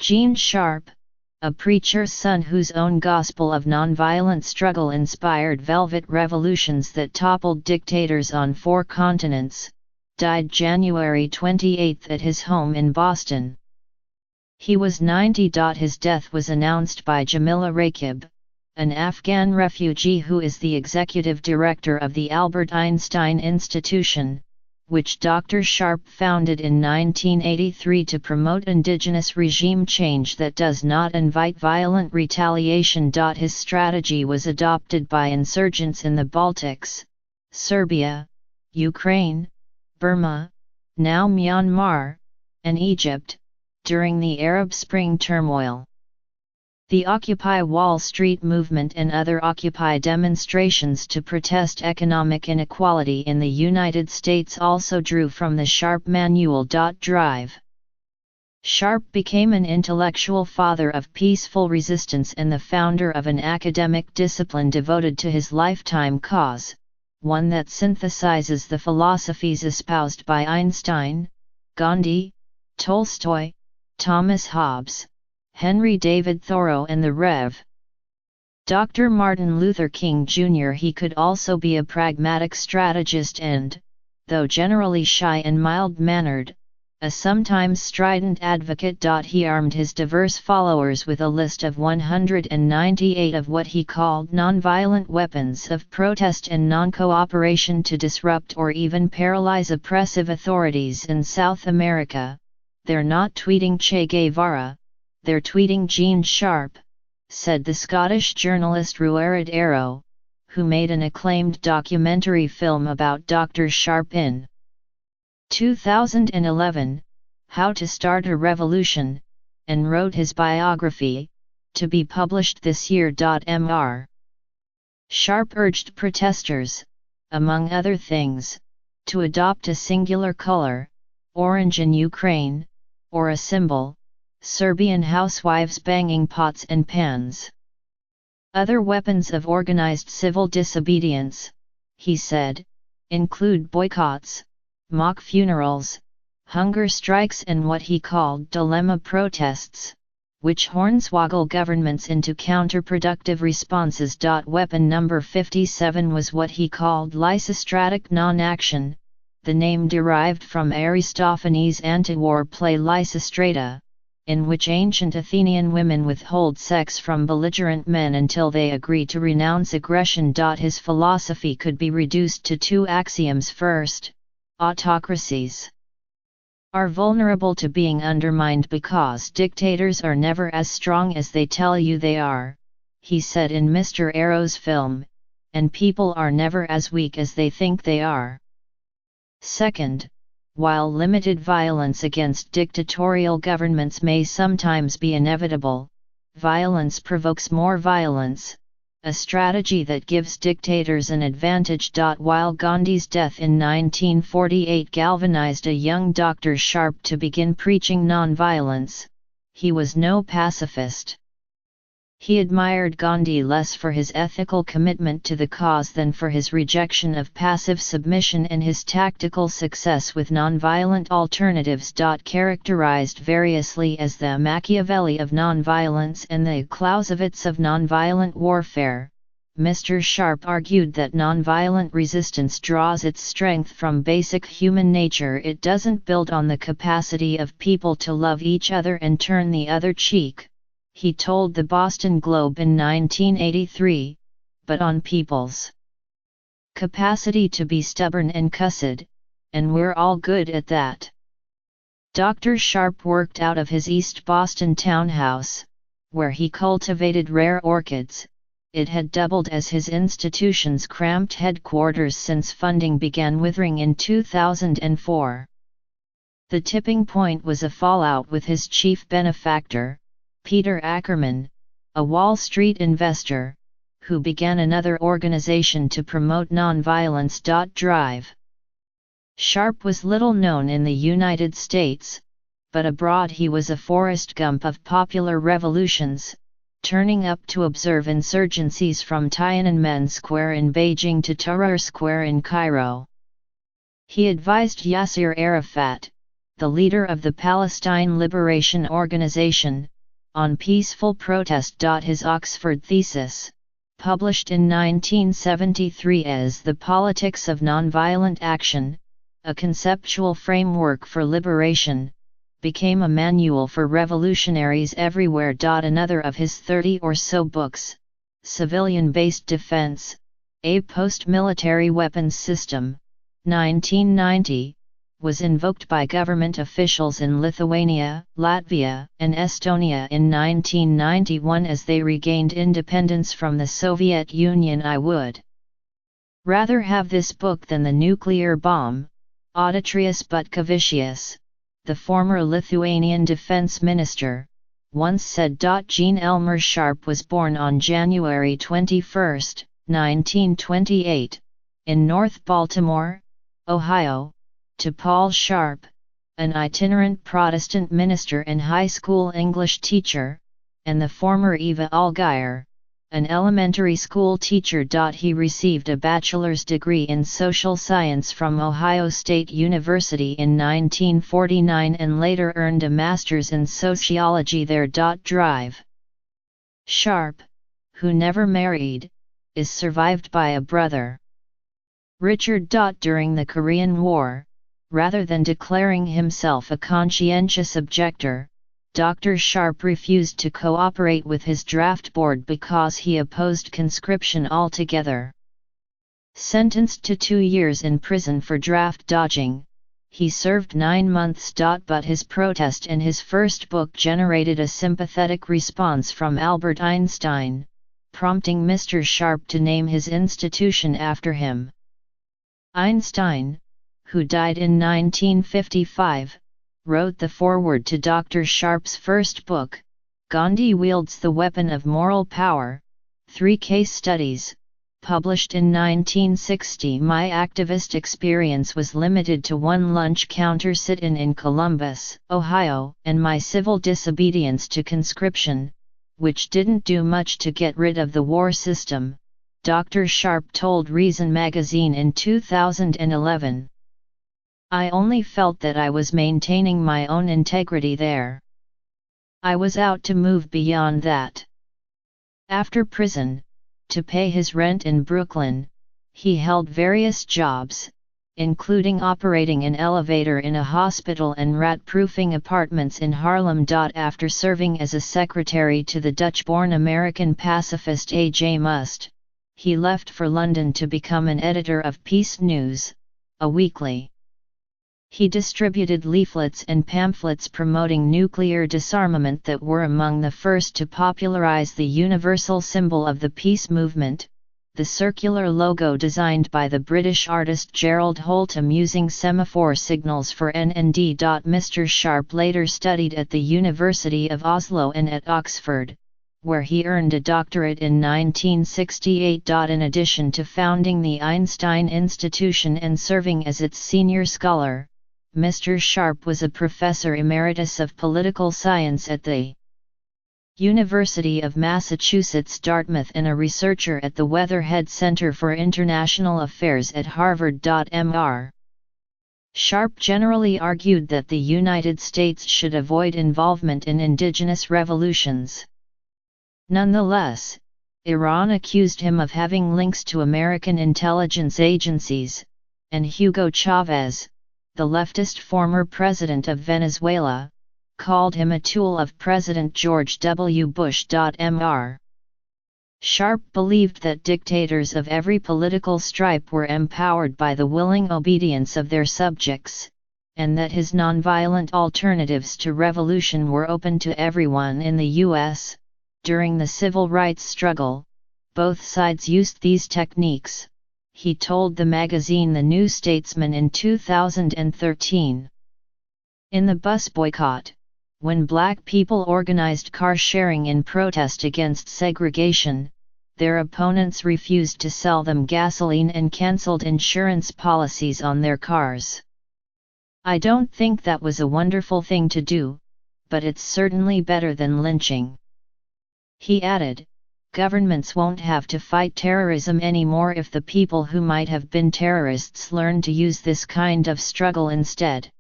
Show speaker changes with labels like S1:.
S1: Gene Sharp, a preacher's son whose own gospel of nonviolent struggle inspired velvet revolutions that toppled dictators on 4 continents, died January 28 at his home in Boston. He was 90. His death was announced by Jamila Rakib, an Afghan refugee who is the executive director of the Albert Einstein Institution, which Dr. Sharp founded in 1983 to promote indigenous regime change that does not invite violent retaliation. His strategy was adopted by insurgents in the Baltics, Serbia, Ukraine, Burma, now Myanmar, and Egypt, during the Arab Spring turmoil. The Occupy Wall Street movement and other Occupy demonstrations to protest economic inequality in the United States also drew from the Sharp manual. Drive. Sharp became an intellectual father of peaceful resistance and the founder of an academic discipline devoted to his lifetime cause, one that synthesizes the philosophies espoused by Einstein, Gandhi, Tolstoy, Thomas Hobbes, Henry David Thoreau and the Rev. Dr. Martin Luther King Jr. He could also be a pragmatic strategist and, though generally shy and mild-mannered, a sometimes strident advocate. He armed his diverse followers with a list of 198 of what he called nonviolent weapons of protest and non-cooperation to disrupt or even paralyze oppressive authorities in South America. "They're not tweeting Che Guevara, they're tweeting Gene Sharp," said the Scottish journalist Ruaridh Arrow, who made an acclaimed documentary film about Dr. Sharp in 2011, How to Start a Revolution, and wrote his biography, to be published this year. Mr. Sharp urged protesters, among other things, to adopt a singular color, orange in Ukraine, or a symbol, Serbian housewives banging pots and pans. Other weapons of organized civil disobedience, he said, include boycotts, mock funerals, hunger strikes and what he called dilemma protests, which hornswoggle governments into counterproductive responses. Weapon number 57 was what he called lysistratic non-action, the name derived from Aristophanes' anti-war play Lysistrata, in which ancient Athenian women withhold sex from belligerent men until they agree to renounce aggression. His philosophy could be reduced to 2 axioms. First, autocracies are vulnerable to being undermined because dictators are never as strong as they tell you they are, he said in Mr. Arrow's film, and people are never as weak as they think they are. Second, while limited violence against dictatorial governments may sometimes be inevitable, violence provokes more violence, a strategy that gives dictators an advantage. While Gandhi's death in 1948 galvanized a young Dr. Sharp to begin preaching nonviolence, he was no pacifist. He admired Gandhi less for his ethical commitment to the cause than for his rejection of passive submission and his tactical success with nonviolent alternatives. Characterized variously as the Machiavelli of nonviolence and the Clausewitz of nonviolent warfare, Mr. Sharp argued that nonviolent resistance draws its strength from basic human nature. It doesn't build on the capacity of people to love each other and turn the other cheek, he told the Boston Globe in 1983, but on people's capacity to be stubborn and cussed, and we're all good at that. Dr. Sharp worked out of his East Boston townhouse, where he cultivated rare orchids. It had doubled as his institution's cramped headquarters since funding began withering in 2004. The tipping point was a fallout with his chief benefactor, Peter Ackerman, a Wall Street investor, who began another organization to promote nonviolence. Drive. Sharp was little known in the United States, but abroad he was a Forrest Gump of popular revolutions, turning up to observe insurgencies from Tiananmen Square in Beijing to Tahrir Square in Cairo. He advised Yasser Arafat, the leader of the Palestine Liberation Organization, on peaceful protest. His Oxford thesis, published in 1973 as The Politics of Nonviolent Action, a conceptual framework for liberation, became a manual for revolutionaries everywhere. Another of his 30 or so books, Civilian-Based Defense, a Post-Military Weapons System, 1990, was invoked by government officials in Lithuania, Latvia, and Estonia in 1991 as they regained independence from the Soviet Union. I would rather have this book than the nuclear bomb, Auditrius Butkevičius, the former Lithuanian defense minister, once said. Jean Elmer Sharp was born on January 21, 1928, in North Baltimore, Ohio, to Paul Sharp, an itinerant Protestant minister and high school English teacher, and the former Eva Allgaier, an elementary school teacher. He received a bachelor's degree in social science from Ohio State University in 1949 and later earned a master's in sociology there. Sharp, who never married, is survived by a brother, Richard. During the Korean War, rather than declaring himself a conscientious objector, Dr. Sharp refused to cooperate with his draft board because he opposed conscription altogether. Sentenced to 2 years in prison for draft dodging, he served 9 months. But his protest in his first book generated a sympathetic response from Albert Einstein, prompting Mr. Sharp to name his institution after him. Einstein, who died in 1955, wrote the foreword to Dr. Sharp's first book, Gandhi Wields the Weapon of Moral Power, 3 case studies, published in 1960. My activist experience was limited to one lunch counter sit-in in Columbus, Ohio, and my civil disobedience to conscription, which didn't do much to get rid of the war system, Dr. Sharp told Reason magazine in 2011. I only felt that I was maintaining my own integrity there. I was out to move beyond that. After prison, to pay his rent in Brooklyn, he held various jobs, including operating an elevator in a hospital and rat-proofing apartments in Harlem. After serving as a secretary to the Dutch-born American pacifist A.J. Must, he left for London to become an editor of Peace News, a weekly. He distributed leaflets and pamphlets promoting nuclear disarmament that were among the first to popularize the universal symbol of the peace movement, the circular logo designed by the British artist Gerald Holtham using semaphore signals for NND. Mr. Sharp later studied at the University of Oslo and at Oxford, where he earned a doctorate in 1968. In addition to founding the Einstein Institution and serving as its senior scholar, Mr. Sharp was a professor emeritus of political science at the University of Massachusetts Dartmouth and a researcher at the Weatherhead Center for International Affairs at Harvard. Mr. Sharp generally argued that the United States should avoid involvement in indigenous revolutions. Nonetheless, Iran accused him of having links to American intelligence agencies, and Hugo Chavez, the leftist former president of Venezuela, called him a tool of President George W. Bush. Mr. Sharp believed that dictators of every political stripe were empowered by the willing obedience of their subjects, and that his nonviolent alternatives to revolution were open to everyone in the U.S. During the civil rights struggle, both sides used these techniques, he told the magazine The New Statesman in 2013. In the bus boycott, when black people organized car sharing in protest against segregation, their opponents refused to sell them gasoline and canceled insurance policies on their cars. I don't think that was a wonderful thing to do, but it's certainly better than lynching. He added, governments won't have to fight terrorism anymore if the people who might have been terrorists learn to use this kind of struggle instead.